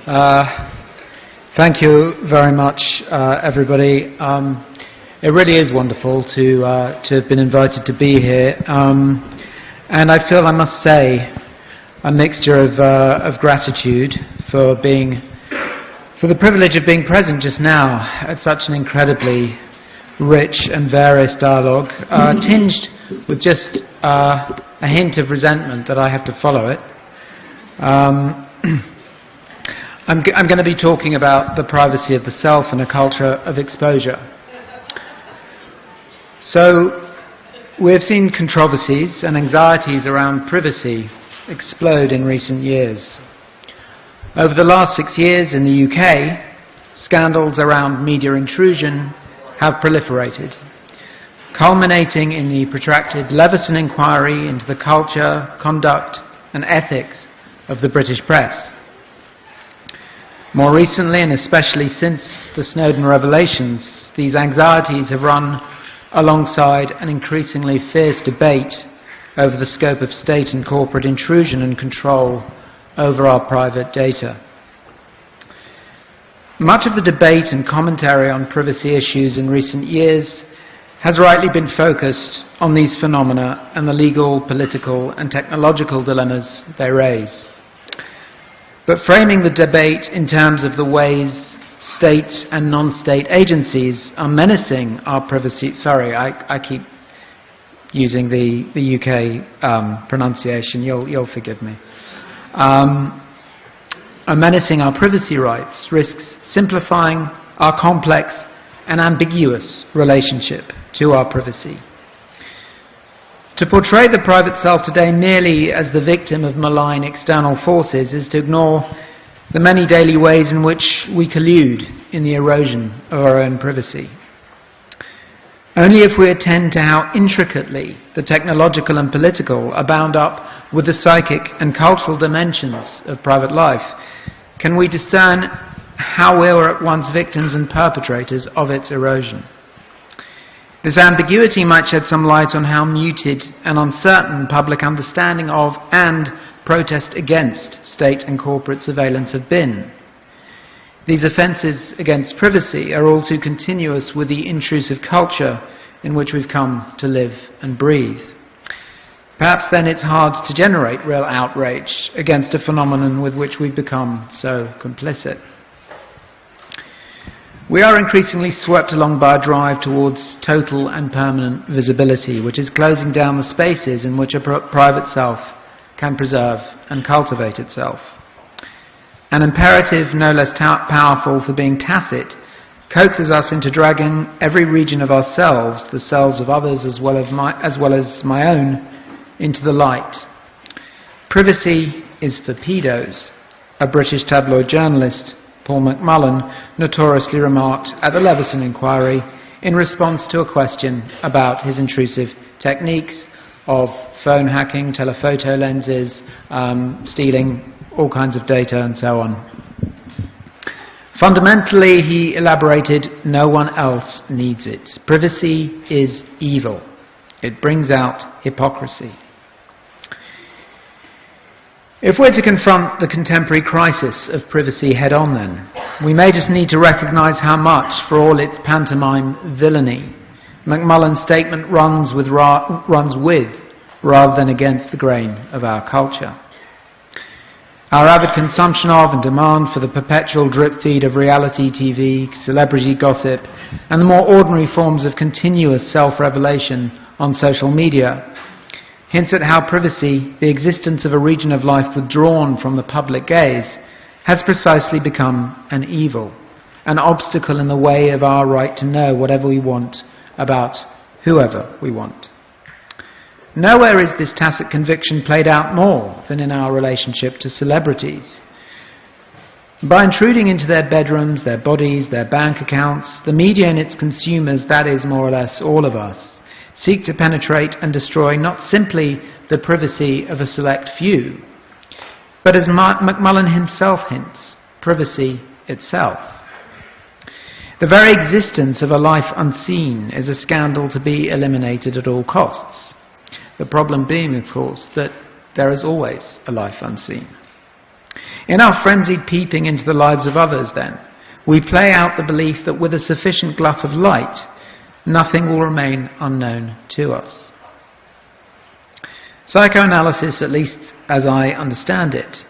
Thank you very much, everybody. It really is wonderful to have been invited to be here, and I feel I must say a mixture of gratitude for the privilege of being present just now at such an incredibly rich and various dialogue, tinged with just a hint of resentment that I have to follow it. I'm going to be talking about the privacy of the self and a culture of exposure. So, we have seen controversies and anxieties around privacy explode in recent years. Over the last 6 years in the UK, scandals around media intrusion have proliferated, culminating in the protracted Leveson inquiry into the culture, conduct and ethics of the British press. More recently, and especially since the Snowden revelations, these anxieties have run alongside an increasingly fierce debate over the scope of state and corporate intrusion and control over our private data. Much of the debate and commentary on privacy issues in recent years has rightly been focused on these phenomena and the legal, political and technological dilemmas they raise. But framing the debate in terms of the ways state and non-state agencies are menacing our privacy... Sorry, I keep using the UK pronunciation, you'll forgive me. Are menacing our privacy rights, risks simplifying our complex and ambiguous relationship to our privacy. To portray the private self today merely as the victim of malign external forces is to ignore the many daily ways in which we collude in the erosion of our own privacy. Only if we attend to how intricately the technological and political are bound up with the psychic and cultural dimensions of private life can we discern how we are at once victims and perpetrators of its erosion. This ambiguity might shed some light on how muted and uncertain public understanding of and protest against state and corporate surveillance have been. These offences against privacy are all too continuous with the intrusive culture in which we've come to live and breathe. Perhaps then it's hard to generate real outrage against a phenomenon with which we've become so complicit. We are increasingly swept along by a drive towards total and permanent visibility, which is closing down the spaces in which a private self can preserve and cultivate itself. An imperative no less powerful for being tacit coaxes us into dragging every region of ourselves, the selves of others as well as my own, into the light. Privacy is for pedos, a British tabloid journalist, Paul McMullen, notoriously remarked at the Leveson inquiry in response to a question about his intrusive techniques of phone hacking, telephoto lenses, stealing all kinds of data and so on. Fundamentally, he elaborated, no one else needs it. Privacy is evil. It brings out hypocrisy. If we're to confront the contemporary crisis of privacy head-on then, we may just need to recognise how much, for all its pantomime villainy, McMullen's statement runs with rather than against the grain of our culture. Our avid consumption of and demand for the perpetual drip feed of reality TV, celebrity gossip, and the more ordinary forms of continuous self-revelation on social media hints at how privacy, the existence of a region of life withdrawn from the public gaze, has precisely become an evil, an obstacle in the way of our right to know whatever we want about whoever we want. Nowhere is this tacit conviction played out more than in our relationship to celebrities. By intruding into their bedrooms, their bodies, their bank accounts, the media and its consumers, that is more or less all of us, seek to penetrate and destroy not simply the privacy of a select few, but as McMullen himself hints, privacy itself. The very existence of a life unseen is a scandal to be eliminated at all costs. The problem being, of course, that there is always a life unseen. In our frenzied peeping into the lives of others, then, we play out the belief that with a sufficient glut of light, nothing will remain unknown to us. Psychoanalysis, at least as I understand it,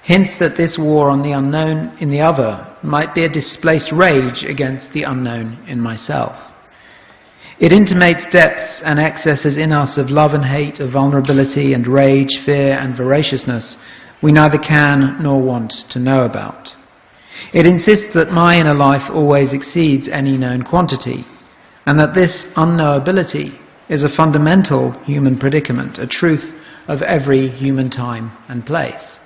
hints that this war on the unknown in the other might be a displaced rage against the unknown in myself. It intimates depths and excesses in us of love and hate, of vulnerability and rage, fear and voraciousness we neither can nor want to know about. It insists that my inner life always exceeds any known quantity, and that this unknowability is a fundamental human predicament, a truth of every human time and place.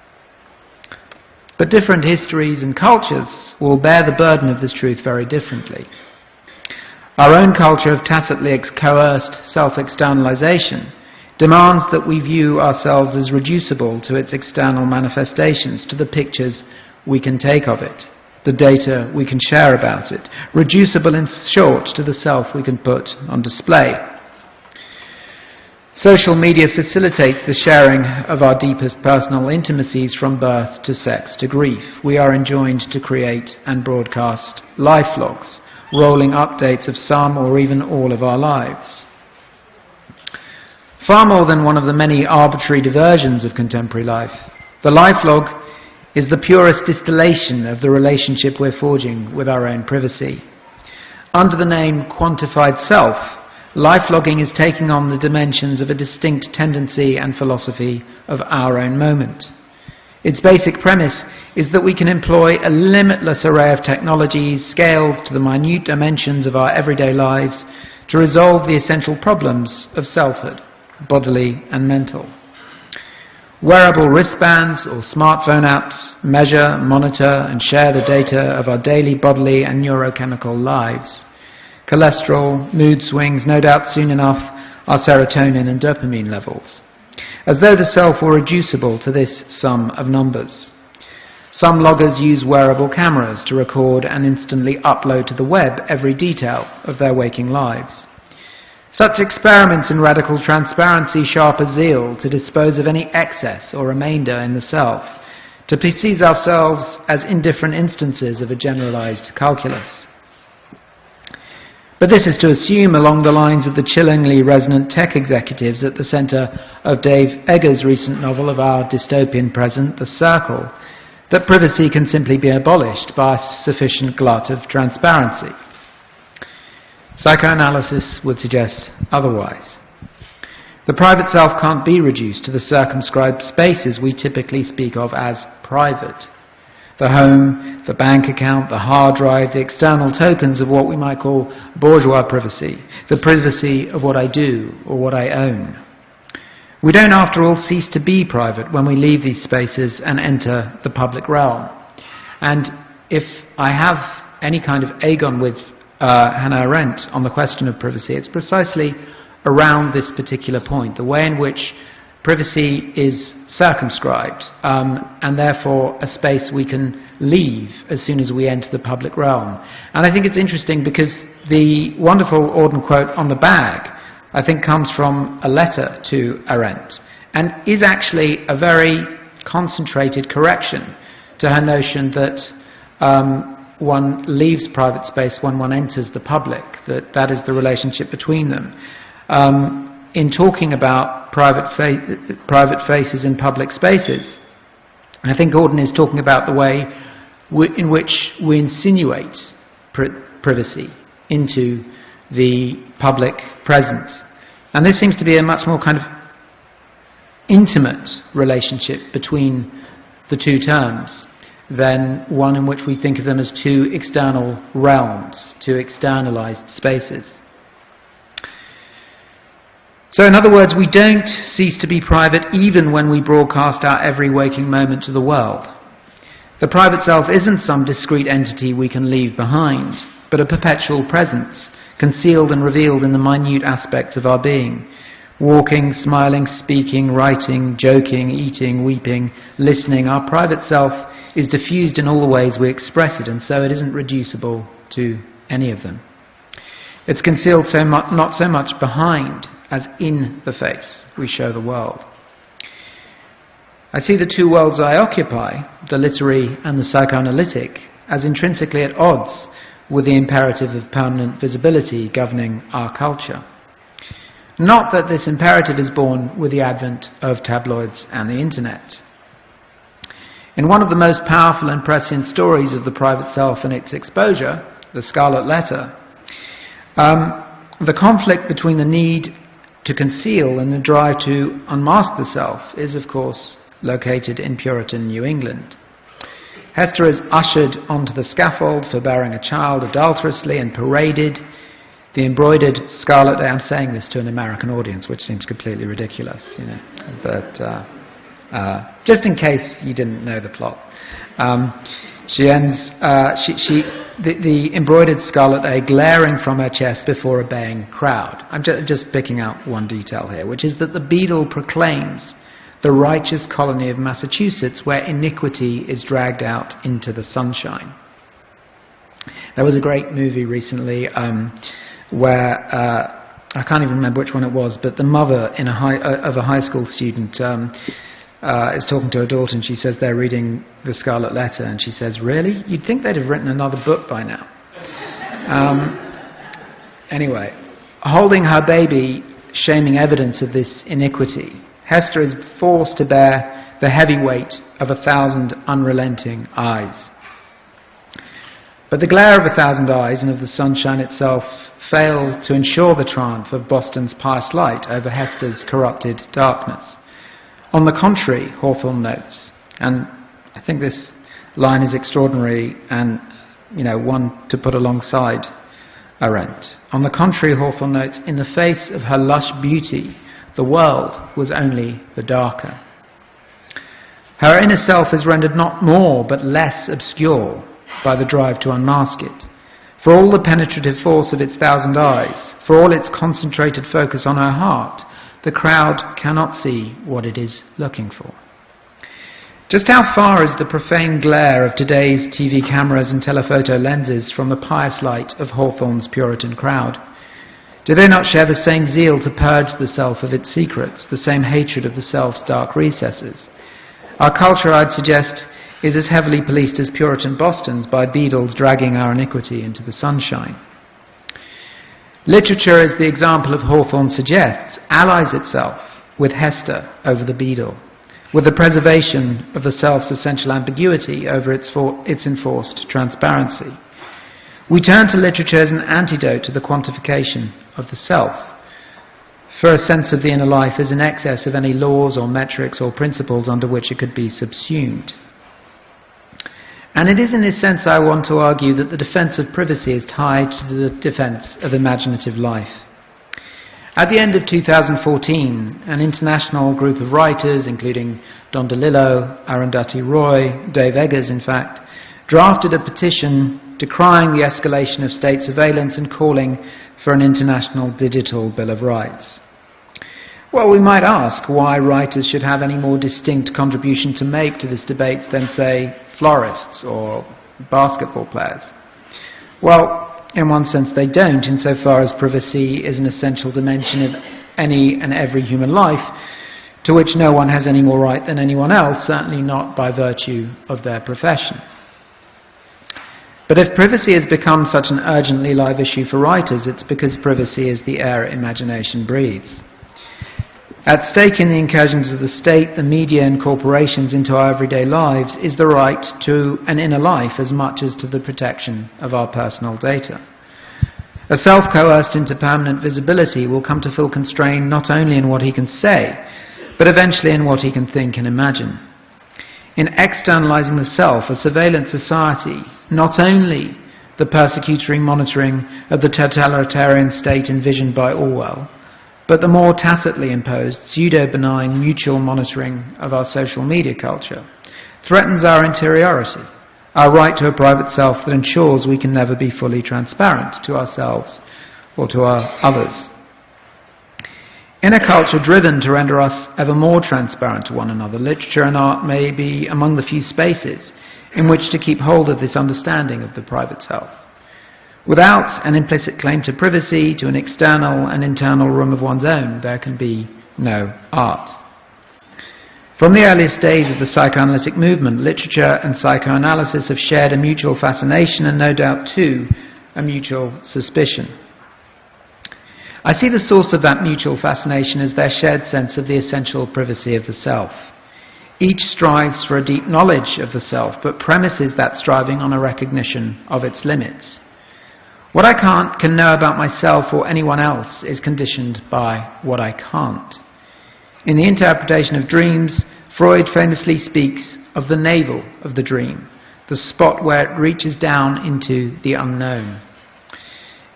But different histories and cultures will bear the burden of this truth very differently. Our own culture of tacitly coerced self-externalization demands that we view ourselves as reducible to its external manifestations, to the pictures we can take of it, the data we can share about it, reducible in short to the self we can put on display. Social media facilitate the sharing of our deepest personal intimacies from birth to sex to grief. We are enjoined to create and broadcast life logs, rolling updates of some or even all of our lives. Far more than one of the many arbitrary diversions of contemporary life, the life log is the purest distillation of the relationship we're forging with our own privacy. Under the name quantified self, life logging is taking on the dimensions of a distinct tendency and philosophy of our own moment. Its basic premise is that we can employ a limitless array of technologies scaled to the minute dimensions of our everyday lives to resolve the essential problems of selfhood, bodily and mental. Wearable wristbands or smartphone apps measure, monitor and share the data of our daily bodily and neurochemical lives. Cholesterol, mood swings, no doubt soon enough our serotonin and dopamine levels, as though the self were reducible to this sum of numbers. Some loggers use wearable cameras to record and instantly upload to the web every detail of their waking lives. Such experiments in radical transparency sharp a zeal to dispose of any excess or remainder in the self, to perceive ourselves as indifferent instances of a generalized calculus. But this is to assume, along the lines of the chillingly resonant tech executives at the centre of Dave Eggers' recent novel of our dystopian present, The Circle, that privacy can simply be abolished by a sufficient glut of transparency. Psychoanalysis would suggest otherwise. The private self can't be reduced to the circumscribed spaces we typically speak of as private. The home, the bank account, the hard drive, the external tokens of what we might call bourgeois privacy, the privacy of what I do or what I own. We don't, after all, cease to be private when we leave these spaces and enter the public realm. And if I have any kind of agon with Hannah Arendt on the question of privacy, it's precisely around this particular point, the way in which privacy is circumscribed and therefore a space we can leave as soon as we enter the public realm. And I think it's interesting because the wonderful Auden quote on the bag, I think, comes from a letter to Arendt and is actually a very concentrated correction to her notion that one leaves private space when one enters the public, that is the relationship between them. In talking about private faces in public spaces, I think Auden is talking about the way in which we insinuate privacy into the public present. And this seems to be a much more kind of intimate relationship between the two terms than one in which we think of them as two external realms, two externalized spaces. So in other words, we don't cease to be private even when we broadcast our every waking moment to the world. The private self isn't some discrete entity we can leave behind, but a perpetual presence, concealed and revealed in the minute aspects of our being. Walking, smiling, speaking, writing, joking, eating, weeping, listening, our private self is diffused in all the ways we express it, and so it isn't reducible to any of them. It's concealed not so much behind as in the face we show the world. I see the two worlds I occupy, the literary and the psychoanalytic, as intrinsically at odds with the imperative of permanent visibility governing our culture. Not that this imperative is born with the advent of tabloids and the internet. In one of the most powerful and prescient stories of the private self and its exposure, the Scarlet Letter, the conflict between the need to conceal and the drive to unmask the self is, of course, located in Puritan New England. Hester is ushered onto the scaffold for bearing a child adulterously and paraded. The embroidered Scarlet Letter, I'm saying this to an American audience, which seems completely ridiculous, but just in case you didn't know the plot. The embroidered Scarlet Letter glaring from her chest before a baying crowd. I'm just picking out one detail here, which is that the beadle proclaims the righteous colony of Massachusetts where iniquity is dragged out into the sunshine. There was a great movie recently where, I can't even remember which one it was, but the mother of a high school student is talking to her daughter, and she says they're reading the Scarlet Letter, and she says, "Really? You'd think they'd have written another book by now." Anyway, holding her baby, shaming evidence of this iniquity, Hester is forced to bear the heavy weight of 1,000 unrelenting eyes. But the glare of 1,000 eyes and of the sunshine itself fail to ensure the triumph of Boston's pious light over Hester's corrupted darkness. On the contrary, Hawthorne notes, and I think this line is extraordinary and one to put alongside Arendt. On the contrary, Hawthorne notes, in the face of her lush beauty, the world was only the darker. Her inner self is rendered not more but less obscure by the drive to unmask it. For all the penetrative force of its 1,000 eyes, for all its concentrated focus on her heart, the crowd cannot see what it is looking for. Just how far is the profane glare of today's TV cameras and telephoto lenses from the pious light of Hawthorne's Puritan crowd? Do they not share the same zeal to purge the self of its secrets, the same hatred of the self's dark recesses? Our culture, I'd suggest, is as heavily policed as Puritan Boston's by beadles dragging our iniquity into the sunshine. Literature, as the example of Hawthorne suggests, allies itself with Hester over the beadle, with the preservation of the self's essential ambiguity over its enforced transparency. We turn to literature as an antidote to the quantification of the self, for a sense of the inner life is in excess of any laws or metrics or principles under which it could be subsumed. And it is in this sense I want to argue that the defence of privacy is tied to the defence of imaginative life. At the end of 2014, an international group of writers, including Don DeLillo, Arundhati Roy, Dave Eggers in fact, drafted a petition decrying the escalation of state surveillance and calling for an international digital Bill of Rights. Well, we might ask why writers should have any more distinct contribution to make to this debate than, say, florists or basketball players. Well, in one sense they don't, insofar as privacy is an essential dimension of any and every human life, to which no one has any more right than anyone else, certainly not by virtue of their profession. But if privacy has become such an urgently live issue for writers, it's because privacy is the air imagination breathes. At stake in the incursions of the state, the media and corporations into our everyday lives is the right to an inner life as much as to the protection of our personal data. A self coerced into permanent visibility will come to feel constrained not only in what he can say, but eventually in what he can think and imagine. In externalizing the self, a surveillance society, not only the persecutory monitoring of the totalitarian state envisioned by Orwell, but the more tacitly imposed, pseudo-benign mutual monitoring of our social media culture, threatens our interiority, our right to a private self that ensures we can never be fully transparent to ourselves or to our others. In a culture driven to render us ever more transparent to one another, literature and art may be among the few spaces in which to keep hold of this understanding of the private self. Without an implicit claim to privacy, to an external and internal room of one's own, there can be no art. From the earliest days of the psychoanalytic movement, literature and psychoanalysis have shared a mutual fascination and no doubt too a mutual suspicion. I see the source of that mutual fascination as their shared sense of the essential privacy of the self. Each strives for a deep knowledge of the self, but premises that striving on a recognition of its limits. What I can know about myself or anyone else is conditioned by what I can't. In the interpretation of dreams, Freud famously speaks of the navel of the dream, the spot where it reaches down into the unknown.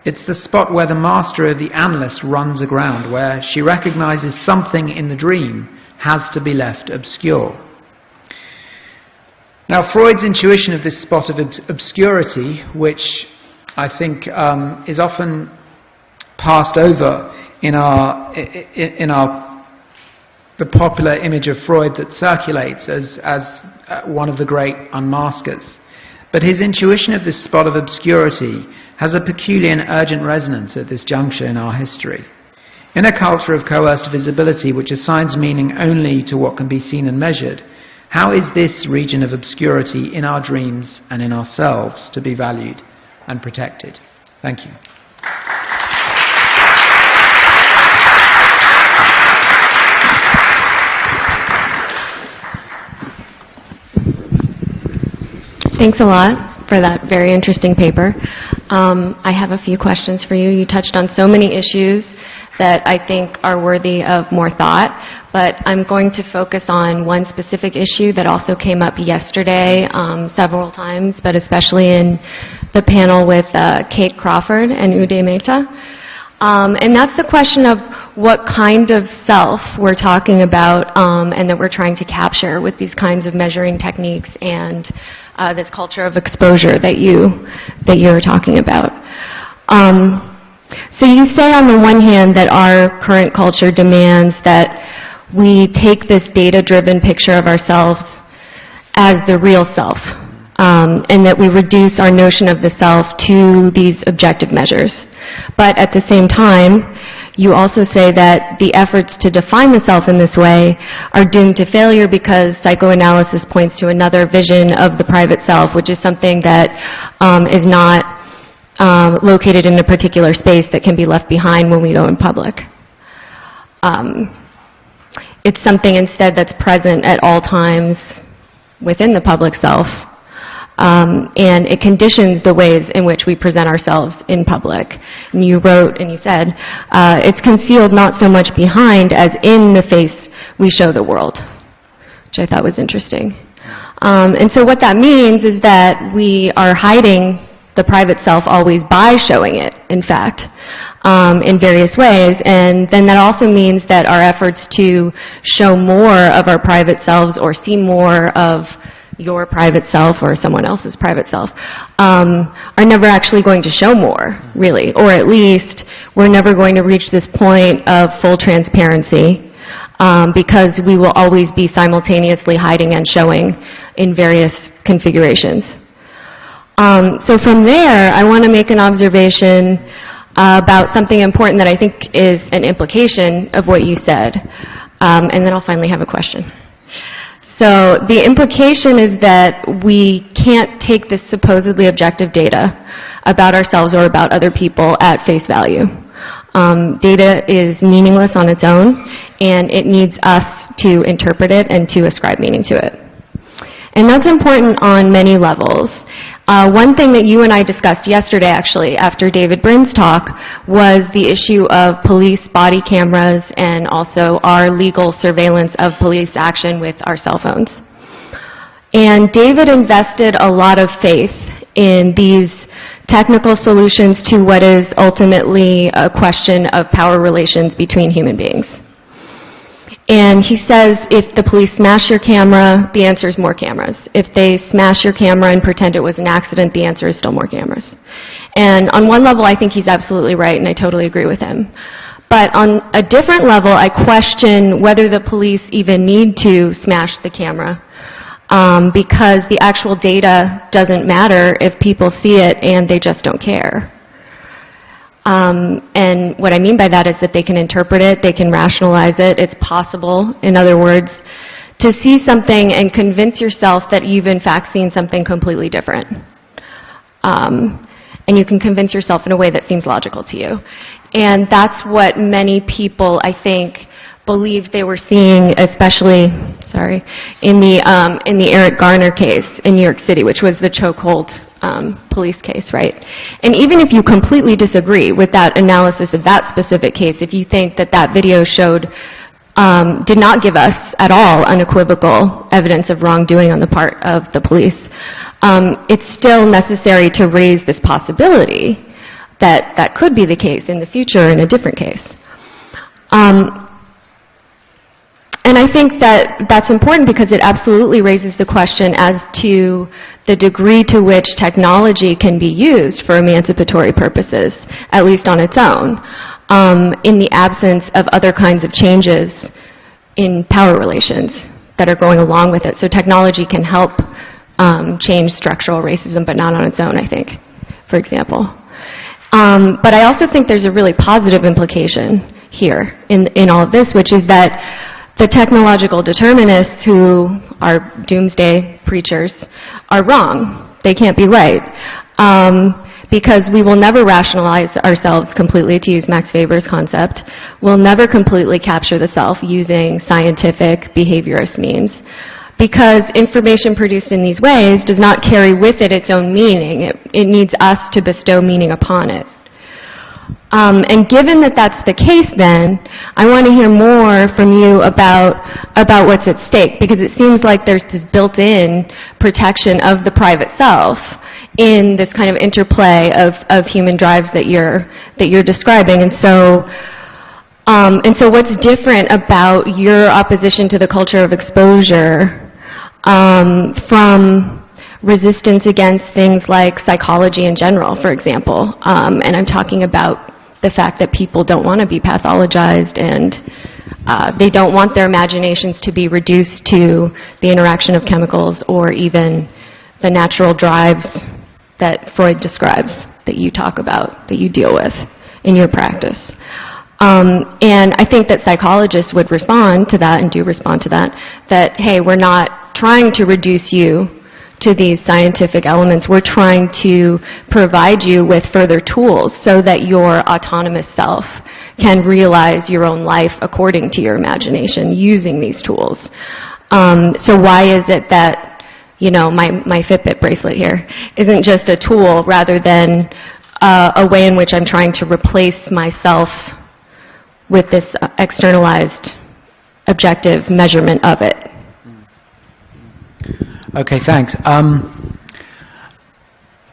It's the spot where the master of the analyst runs aground, where she recognizes something in the dream has to be left obscure. Now, Freud's intuition of this spot of obscurity, which I think is often passed over in the popular image of Freud that circulates as one of the great unmaskers. But his intuition of this spot of obscurity has a peculiar and urgent resonance at this juncture in our history. In a culture of coerced visibility which assigns meaning only to what can be seen and measured, how is this region of obscurity in our dreams and in ourselves to be valued and protected? Thank you. Thanks a lot for that very interesting paper. I have a few questions for you. You touched on so many issues that I think are worthy of more thought, but I'm going to focus on one specific issue that also came up yesterday several times, but especially in the panel with Kate Crawford and Uday Mehta. And that's the question of what kind of self we're talking about and that we're trying to capture with these kinds of measuring techniques and this culture of exposure that you're talking about. So you say on the one hand that our current culture demands that we take this data-driven picture of ourselves as the real self, and that we reduce our notion of the self to these objective measures. But at the same time, you also say that the efforts to define the self in this way are doomed to failure because psychoanalysis points to another vision of the private self, which is something that is not located in a particular space that can be left behind when we go in public. It's something instead that's present at all times within the public self, and it conditions the ways in which we present ourselves in public. And you wrote and you said, it's concealed not so much behind as in the face we show the world, which I thought was interesting. And so what that means is that we are hiding the private self always by showing it, in fact, in various ways. And then that also means that our efforts to show more of our private selves or see more of your private self or someone else's private self are never actually going to show more, really. Or at least we're never going to reach this point of full transparency because we will always be simultaneously hiding and showing in various configurations. So from there, I want to make an observation about something important that I think is an implication of what you said, and then I'll finally have a question. So the implication is that we can't take this supposedly objective data about ourselves or about other people at face value. Data is meaningless on its own, and it needs us to interpret it and to ascribe meaning to it. And that's important on many levels. One thing that you and I discussed yesterday, actually, after David Brin's talk, was the issue of police body cameras and also our legal surveillance of police action with our cell phones. And David invested a lot of faith in these technical solutions to what is ultimately a question of power relations between human beings. And he says if the police smash your camera, the answer is more cameras. If they smash your camera and pretend it was an accident, the answer is still more cameras. And on one level, I think he's absolutely right, and I totally agree with him. But on a different level, I question whether the police even need to smash the camera because the actual data doesn't matter if people see it and they just don't care. And what I mean by that is that they can interpret it, they can rationalize it, it's possible, in other words, to see something and convince yourself that you've in fact seen something completely different. And you can convince yourself in a way that seems logical to you. And that's what many people, I think, believed they were seeing, especially, in the Eric Garner case in New York City, which was the chokehold police case, right? And even if you completely disagree with that analysis of that specific case, if you think that that video showed, did not give us at all unequivocal evidence of wrongdoing on the part of the police, it's still necessary to raise this possibility that that could be the case in the future in a different case. And I think that that's important because it absolutely raises the question as to the degree to which technology can be used for emancipatory purposes, at least on its own, in the absence of other kinds of changes in power relations that are going along with it. So technology can help change structural racism, but not on its own, I think, for example. But I also think there's a really positive implication here in all of this, which is that the technological determinists who are doomsday preachers are wrong. They can't be right. Because we will never rationalize ourselves completely, to use Max Weber's concept. We'll never completely capture the self using scientific behaviorist means. Because information produced in these ways does not carry with it its own meaning. It needs us to bestow meaning upon it. And given that that's the case, then, I want to hear more from you about what's at stake, because it seems like there's this built-in protection of the private self in this kind of interplay of human drives that you're describing. And so what's different about your opposition to the culture of exposure from resistance against things like psychology in general, for example? And I'm talking about the fact that people don't want to be pathologized and they don't want their imaginations to be reduced to the interaction of chemicals or even the natural drives that Freud describes, that you talk about, that you deal with in your practice. And I think that psychologists would respond to that, and do respond to that, hey, we're not trying to reduce you to these scientific elements. We're trying to provide you with further tools so that your autonomous self can realize your own life according to your imagination using these tools. So why is it that, my Fitbit bracelet here isn't just a tool rather than a way in which I'm trying to replace myself with this externalized objective measurement of it? Okay, thanks.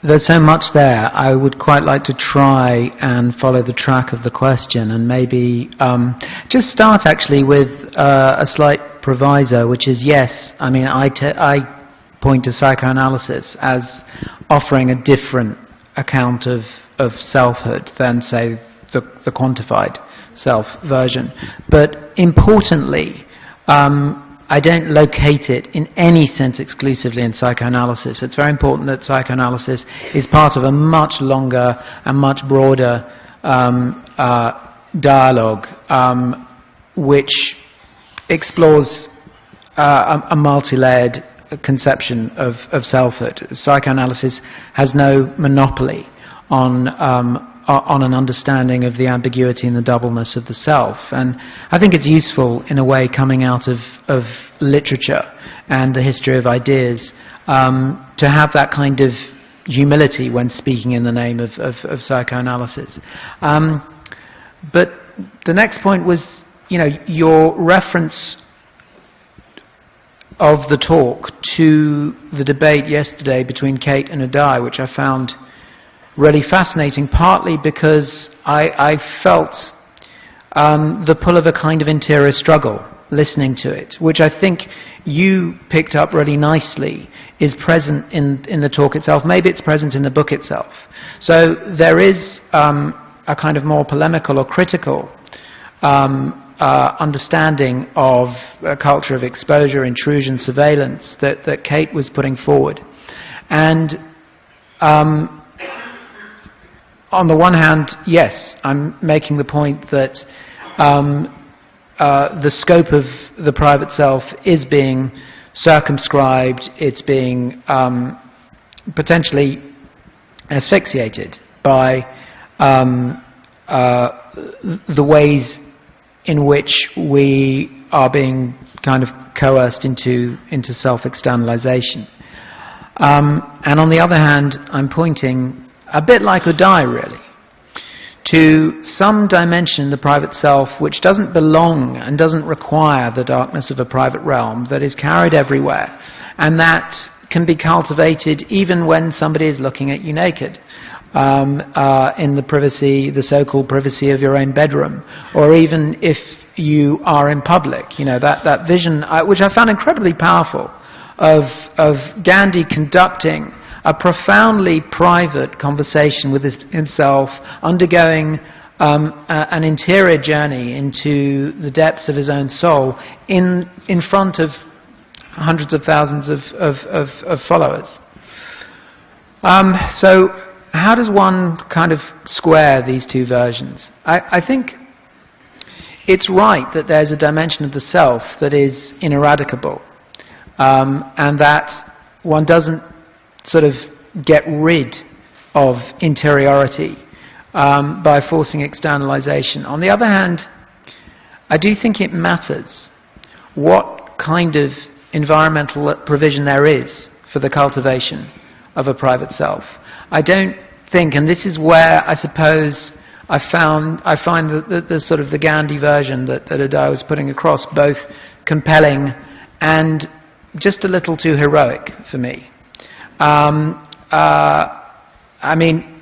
There's so much there. I would quite like to try and follow the track of the question, and maybe just start actually with a slight proviso, which is yes, I mean, I point to psychoanalysis as offering a different account of selfhood than, say, the quantified self version. But importantly, I don't locate it in any sense exclusively in psychoanalysis. It's very important that psychoanalysis is part of a much longer and much broader dialogue which explores a multi-layered conception of selfhood. Psychoanalysis has no monopoly on an understanding of the ambiguity and the doubleness of the self. And I think it's useful, in a way, coming out of literature and the history of ideas, to have that kind of humility when speaking in the name of psychoanalysis. But the next point was, your reference of the talk to the debate yesterday between Kate and Adai, which I found really fascinating, partly because I felt the pull of a kind of interior struggle listening to it, which I think you picked up really nicely is present in the talk itself. Maybe it's present in the book itself. So there is a kind of more polemical or critical understanding of a culture of exposure, intrusion, surveillance that Kate was putting forward. And on the one hand, yes, I'm making the point that the scope of the private self is being circumscribed, it's being potentially asphyxiated by the ways in which we are being kind of coerced into self-externalization. And on the other hand, I'm pointing, a bit like Uday really, to some dimension in the private self which doesn't belong and doesn't require the darkness of a private realm, that is carried everywhere, and that can be cultivated even when somebody is looking at you naked, in the privacy, the so-called privacy of your own bedroom, or even if you are in public. You know, that vision, which I found incredibly powerful, of Gandhi conducting a profoundly private conversation with himself, undergoing an interior journey into the depths of his own soul in front of hundreds of thousands of followers. So how does one kind of square these two versions? I think it's right that there's a dimension of the self that is ineradicable, and that one doesn't sort of get rid of interiority by forcing externalization. On the other hand, I do think it matters what kind of environmental provision there is for the cultivation of a private self. I don't think, and this is where I suppose I find the sort of the Gandhi version that Uday was putting across both compelling and just a little too heroic for me. I mean,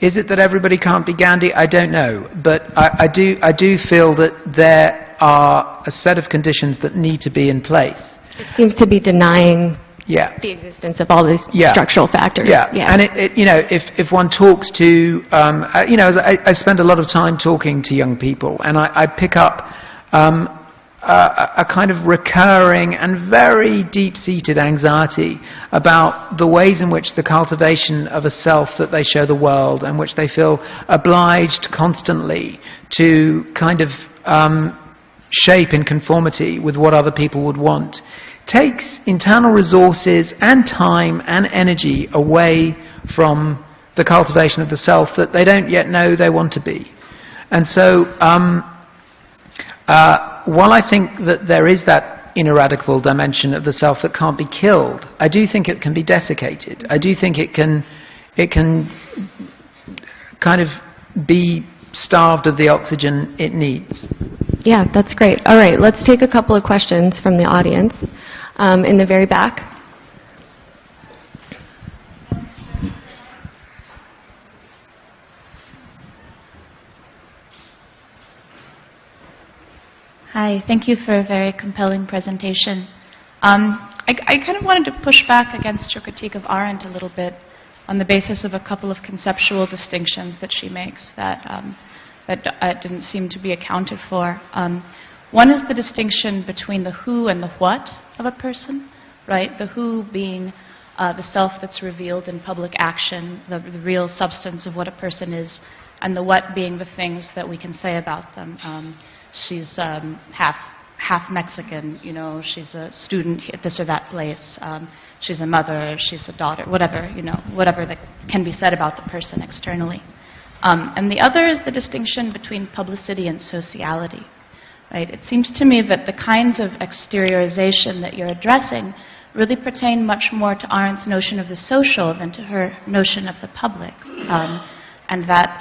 is it that everybody can't be Gandhi? I don't know, but I do feel that there are a set of conditions that need to be in place. It seems to be denying the existence of all these structural factors. And it you know, if one talks to, you know, I spend a lot of time talking to young people, and I pick up a kind of recurring and very deep-seated anxiety about the ways in which the cultivation of a self that they show the world, and which they feel obliged constantly to kind of shape in conformity with what other people would want, takes internal resources and time and energy away from the cultivation of the self that they don't yet know they want to be. And so while I think that there is that ineradicable dimension of the self that can't be killed, I do think it can be desiccated. I do think it can kind of be starved of the oxygen it needs. Yeah, that's great. All right, let's take a couple of questions from the audience. In the very back. Hi, thank you for a very compelling presentation. I kind of wanted to push back against your critique of Arendt a little bit on the basis of a couple of conceptual distinctions that she makes that didn't seem to be accounted for. One is the distinction between the who and the what of a person, right? The who being the self that's revealed in public action, the real substance of what a person is, and the what being the things that we can say about them. She's half Mexican, you know, she's a student at this or that place, she's a mother, she's a daughter, whatever, you know, whatever that can be said about the person externally. And the other is the distinction between publicity and sociality. Right? It seems to me that the kinds of exteriorization that you're addressing really pertain much more to Arendt's notion of the social than to her notion of the public. And that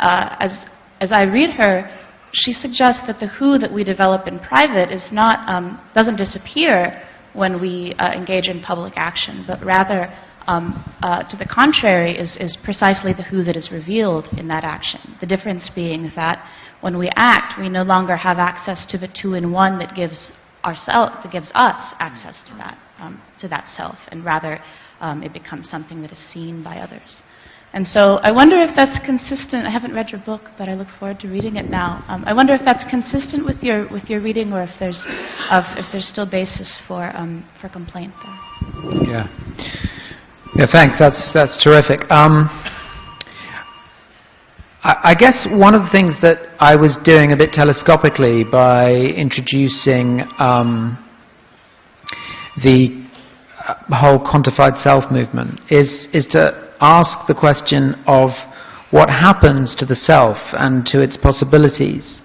as I read her, she suggests that the who that we develop in private is not, doesn't disappear when we engage in public action, but rather, to the contrary, is precisely the who that is revealed in that action. The difference being that when we act, we no longer have access to the two-in-one that gives us access to that self, and rather it becomes something that is seen by others. And so I wonder if that's consistent. I haven't read your book, but I look forward to reading it now. I wonder if that's consistent with your reading, or if there's still basis for complaint there. Yeah, thanks. That's terrific. I guess one of the things that I was doing a bit telescopically by introducing the whole quantified self movement is to ask the question of what happens to the self and to its possibilities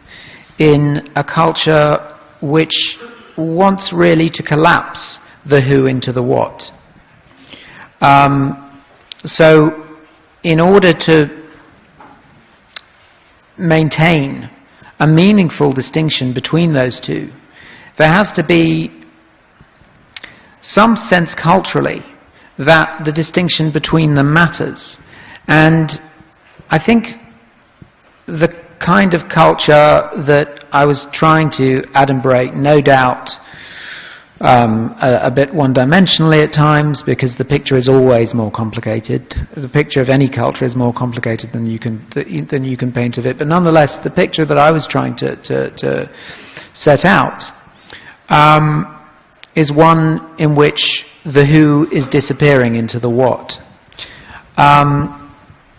in a culture which wants really to collapse the who into the what. So in order to maintain a meaningful distinction between those two, there has to be some sense culturally that the distinction between them matters. And I think the kind of culture that I was trying to adumbrate, no doubt a bit one-dimensionally at times, because the picture is always more complicated. The picture of any culture is more complicated than you can paint of it. But nonetheless, the picture that I was trying to set out is one in which the who is disappearing into the what.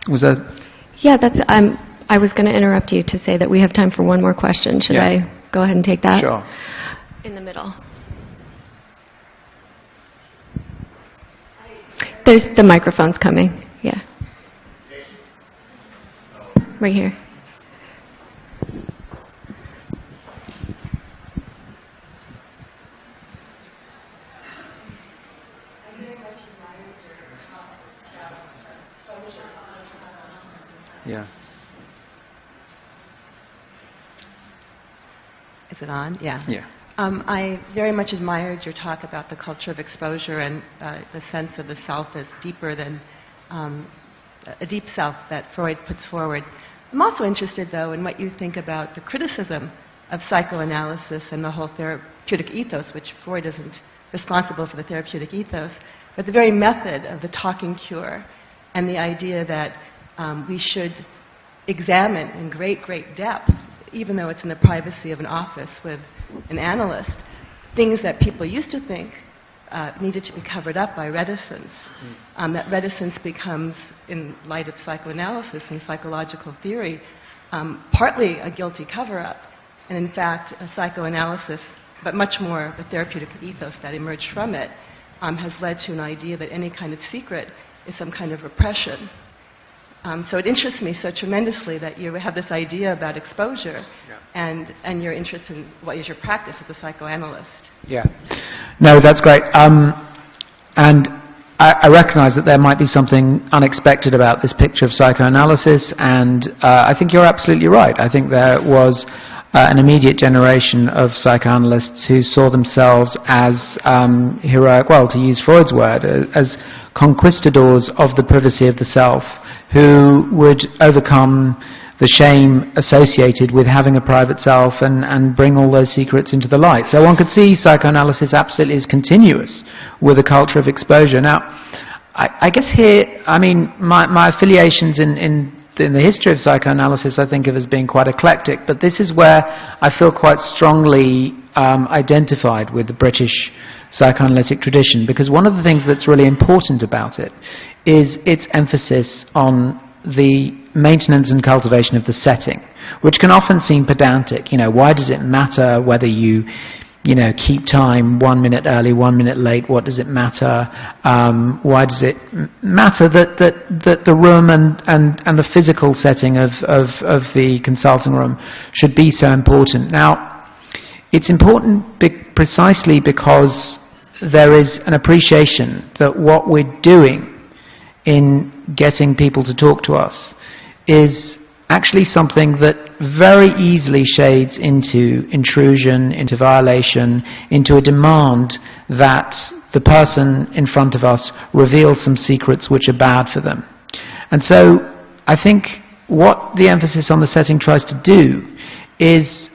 Was that? Yeah, that's. I was going to interrupt you to say that we have time for one more question. Should I go ahead and take that? Sure. In the middle. There's the microphone's coming. Yeah. Right here. Yeah. Is it on? Yeah. Yeah. I very much admired your talk about the culture of exposure and the sense of the self as deeper than a deep self that Freud puts forward. I'm also interested, though, in what you think about the criticism of psychoanalysis and the whole therapeutic ethos, which Freud isn't responsible for the therapeutic ethos, but the very method of the talking cure and the idea that we should examine in great, great depth, even though it's in the privacy of an office with an analyst, things that people used to think needed to be covered up by reticence. That reticence becomes, in light of psychoanalysis and psychological theory, partly a guilty cover-up, and in fact a psychoanalysis, but much more the therapeutic ethos that emerged from it, has led to an idea that any kind of secret is some kind of repression. So it interests me so tremendously that you have this idea about exposure and your interest in what is your practice as a psychoanalyst. Yeah. No, that's great. And I recognize that there might be something unexpected about this picture of psychoanalysis, and I think you're absolutely right. I think there was an immediate generation of psychoanalysts who saw themselves as heroic, well, to use Freud's word, as conquistadors of the privacy of the self, who would overcome the shame associated with having a private self and bring all those secrets into the light. So one could see psychoanalysis absolutely as continuous with a culture of exposure. Now, I guess here, I mean, my affiliations in the history of psychoanalysis I think of as being quite eclectic, but this is where I feel quite strongly identified with the British psychoanalytic tradition, because one of the things that's really important about it is its emphasis on the maintenance and cultivation of the setting, which can often seem pedantic. You know, why does it matter whether you keep time 1 minute early, 1 minute late? What does it matter? Why does it matter that the room and the physical setting of the consulting room should be so important? Now, it's important precisely because there is an appreciation that what we're doing in getting people to talk to us is actually something that very easily shades into intrusion, into violation, into a demand that the person in front of us reveal some secrets which are bad for them. And so I think what the emphasis on the setting tries to do is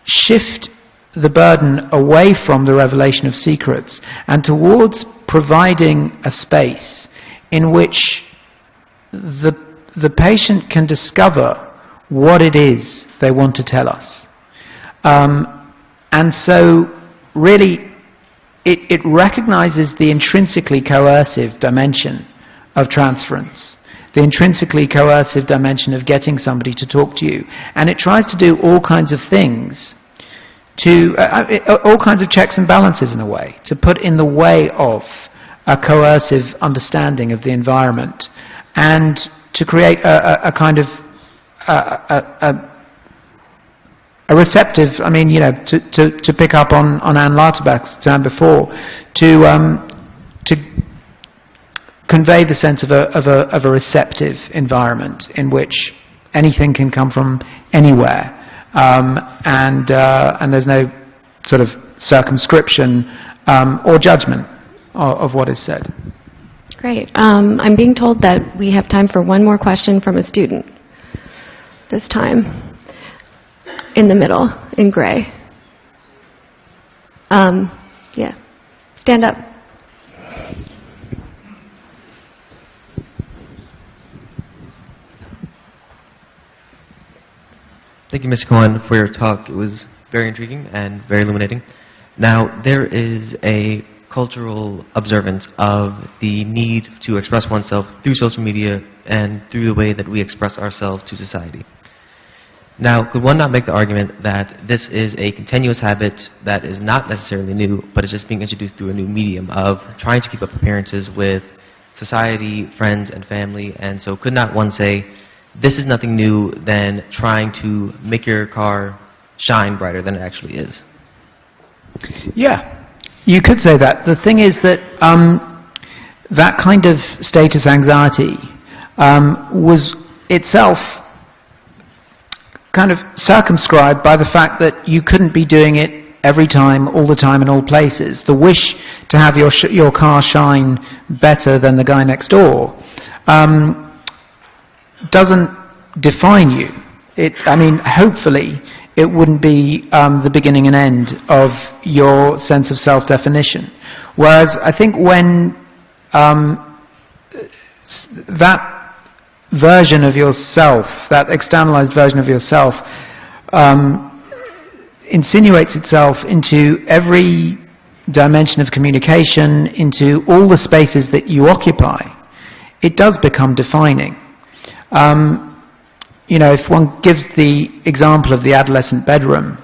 shift the burden away from the revelation of secrets and towards providing a space in which the patient can discover what it is they want to tell us. And so really it recognizes the intrinsically coercive dimension of transference. the intrinsically coercive dimension of getting somebody to talk to you. And it tries to do all kinds of things to, all kinds of checks and balances in a way, to put in the way of a coercive understanding of the environment and to create a kind of a receptive, I mean, you know, to pick up on Anne Lauterbach's term before, to convey the sense of a receptive environment in which anything can come from anywhere, and there's no sort of circumscription or judgment of what is said. Great. I'm being told that we have time for one more question from a student this time. In the middle, in gray. Yeah. Stand up. Thank you, Ms. Cohen, for your talk. It was very intriguing and very illuminating. Now, there is a cultural observance of the need to express oneself through social media and through the way that we express ourselves to society. Now, could one not make the argument that this is a continuous habit that is not necessarily new, but is just being introduced through a new medium of trying to keep up appearances with society, friends, and family, and so could not one say, this is nothing new than trying to make your car shine brighter than it actually is? Yeah, you could say that. The thing is that that kind of status anxiety was itself kind of circumscribed by the fact that you couldn't be doing it every time, all the time, in all places. The wish to have your car shine better than the guy next door doesn't define you. I mean, hopefully, it wouldn't be the beginning and end of your sense of self-definition. Whereas I think when that version of yourself, that externalized version of yourself, insinuates itself into every dimension of communication, into all the spaces that you occupy, it does become defining. You know, if one gives the example of the adolescent bedroom,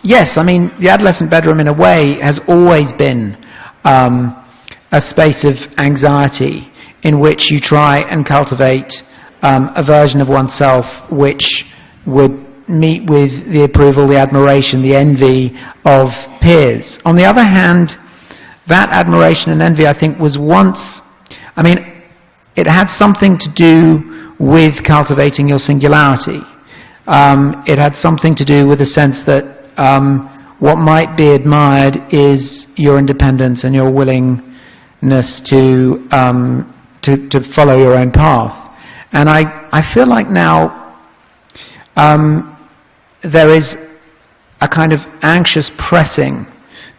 yes, I mean, the adolescent bedroom in a way has always been a space of anxiety in which you try and cultivate a version of oneself which would meet with the approval, the admiration, the envy of peers. On the other hand, that admiration and envy, I think, was once, I mean, it had something to do with cultivating your singularity. It had something to do with the sense that what might be admired is your independence and your willingness to follow your own path. And I feel like now there is a kind of anxious pressing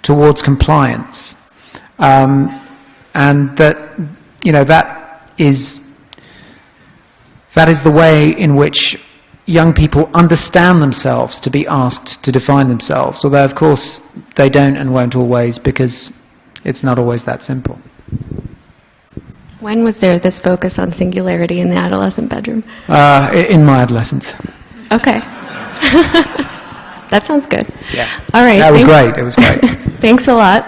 towards compliance, and that, you know, that is the way in which young people understand themselves to be asked to define themselves, although of course they don't and won't always, because it's not always that simple. When was there this focus on singularity in the adolescent bedroom? In my adolescence. Okay. That sounds good. Yeah. All right. That was great. It was great. Thanks a lot.